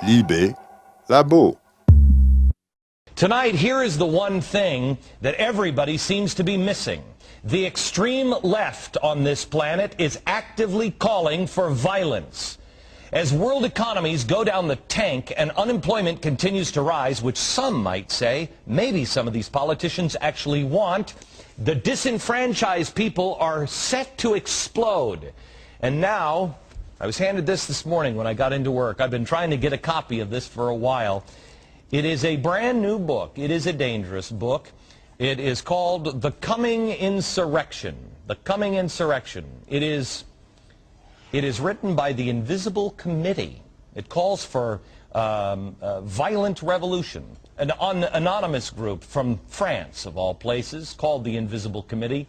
Libé Labo. Tonight, here is the one thing that everybody seems to be missing. The extreme left on this planet is actively calling for violence. As world economies go down the tank and unemployment continues to rise, which some might say maybe some of these politicians actually want, the disenfranchised people are set to explode. And now, I was handed this morning when I got into work. I've been trying to get a copy of this for a while. It is a brand new book. It is a dangerous book. It is called The Coming Insurrection. The Coming Insurrection. It is written by the Invisible Committee. It calls for violent revolution. An anonymous group from France, of all places, called the Invisible Committee,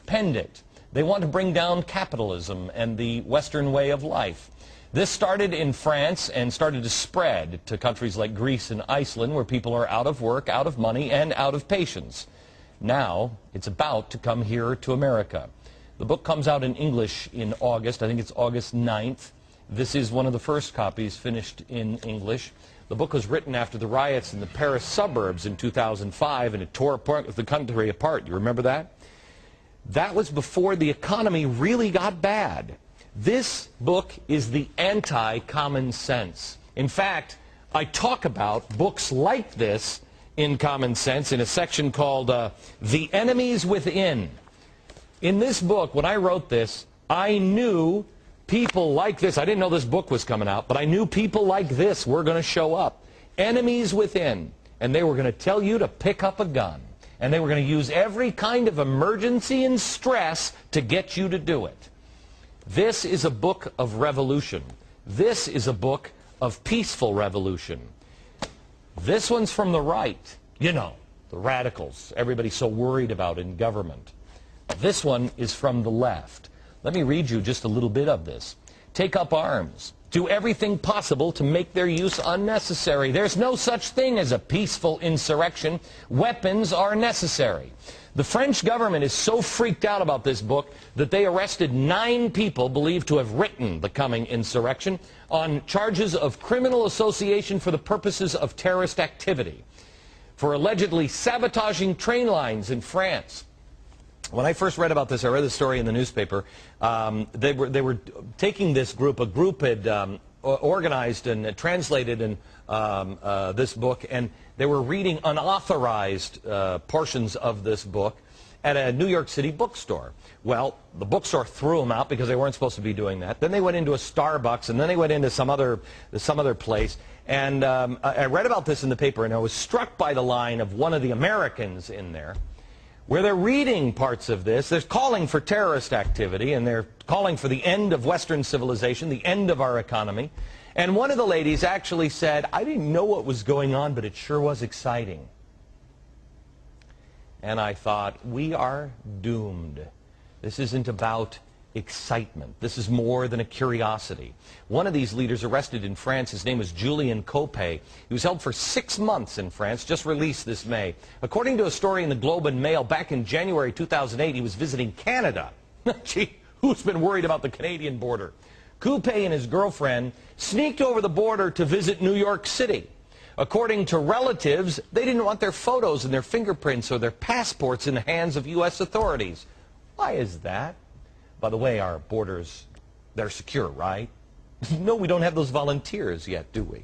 penned it. They want to bring down capitalism and the Western way of life. This started in France and started to spread to countries like Greece and Iceland, where people are out of work, out of money, and out of patience. Now, it's about to come here to America. The book comes out in English in August. I think it's August 9th. This is one of the first copies finished in English. The book was written after the riots in the Paris suburbs in 2005, and it tore the country apart. You remember that? That was before the economy really got bad. This book is the anti-common sense. In fact, I talk about books like this in Common Sense in a section called The Enemies Within. In this book, when I wrote this, I knew people like this. I didn't know this book was coming out, but I knew people like this were going to show up. Enemies within. And they were going to tell you to pick up a gun. And they were going to use every kind of emergency and stress to get you to do it. This is a book of revolution. This is a book of peaceful revolution. This one's from the right. You know, the radicals. Everybody's so worried about in government. This one is from the left. Let me read you just a little bit of this. Take up arms. Do everything possible to make their use unnecessary. There's no such thing as a peaceful insurrection. Weapons are necessary. The French government is so freaked out about this book that they arrested 9 people believed to have written The Coming Insurrection on charges of criminal association for the purposes of terrorist activity, for allegedly sabotaging train lines in France. When I first read about this, I read the story in the newspaper. They were taking this group. A group had organized and translated this book, and they were reading unauthorized portions of this book at a New York City bookstore. Well, the bookstore threw them out because they weren't supposed to be doing that. Then they went into a Starbucks, and then they went into some other place. And I read about this in the paper, and I was struck by the line of one of the Americans in there, where they're reading parts of this. They're calling for terrorist activity, and they're calling for the end of Western civilization, the end of our economy. And one of the ladies actually said, I didn't know what was going on, but it sure was exciting. And I thought, we are doomed. This isn't about excitement. This is more than a curiosity. One of these leaders arrested in France, his name was Julien Copé. He was held for 6 months in France, just released this May. According to a story in the Globe and Mail, back in January 2008, he was visiting Canada. Gee, who's been worried about the Canadian border? Copé and his girlfriend sneaked over the border to visit New York City. According to relatives, they didn't want their photos and their fingerprints or their passports in the hands of U.S. authorities. Why is that? By the way, our borders, they're secure, right? No, we don't have those volunteers yet, do we?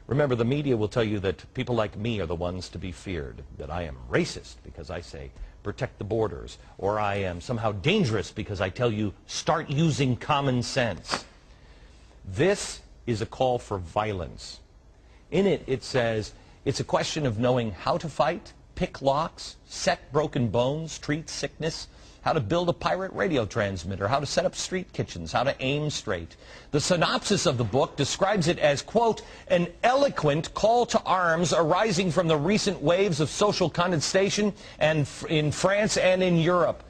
Remember, the media will tell you that people like me are the ones to be feared, that I am racist because I say protect the borders, or I am somehow dangerous because I tell you start using common sense. This is a call for violence. In it, it says it's a question of knowing how to fight, pick locks, set broken bones, treat sickness, how to build a pirate radio transmitter, how to set up street kitchens, how to aim straight. The synopsis of the book describes it as, quote, an eloquent call to arms arising from the recent waves of social condensation and in France and in Europe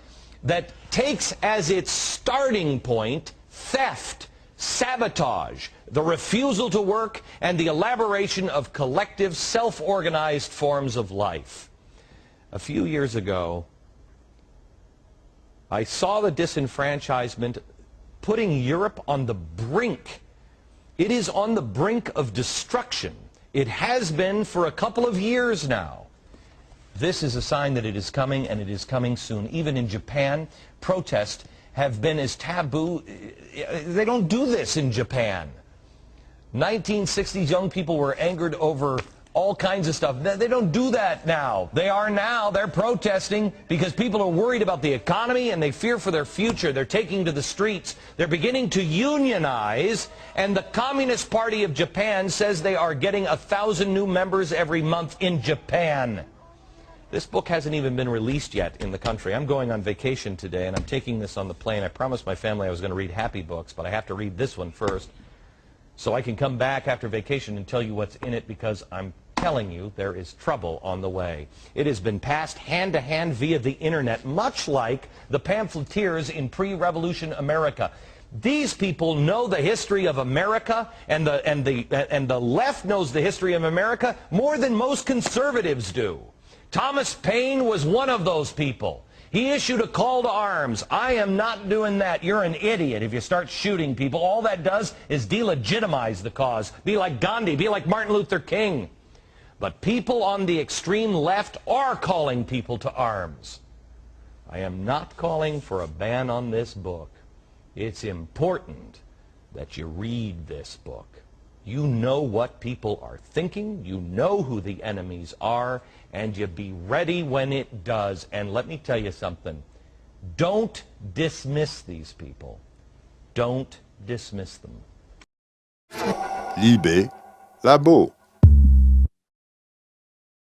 that takes as its starting point theft, sabotage, the refusal to work, and the elaboration of collective, self-organized forms of life. A few years ago, I saw the disenfranchisement putting Europe on the brink. It is on the brink of destruction. It has been for a couple of years now. This is a sign that it is coming, and it is coming soon. Even in Japan, protests have been as taboo. They don't do this in Japan. 1960s young people were angered over all kinds of stuff. They don't do that now. They are now. They're protesting because people are worried about the economy and they fear for their future. They're taking to the streets. They're beginning to unionize, and the Communist Party of Japan says they are getting 1,000 new members every month in Japan. This book hasn't even been released yet in the country. I'm going on vacation today, and I'm taking this on the plane. I promised my family I was going to read happy books, but I have to read this one first so I can come back after vacation and tell you what's in it, because I'm telling you there is trouble on the way. It has been passed hand to hand via the internet, much like the pamphleteers in pre-revolution America. These people know the history of America, and the left knows the history of America more than most conservatives do. Thomas Paine was one of those people. He issued a call to arms. I am not doing that. You're an idiot if you start shooting people. All that does is delegitimize the cause. Be like Gandhi. Be like Martin Luther King. But people on the extreme left are calling people to arms. I am not calling for a ban on this book. It's important that you read this book. You know what people are thinking. You know who the enemies are. And you be ready when it does. And let me tell you something. Don't dismiss these people. Don't dismiss them. Libé, Labo.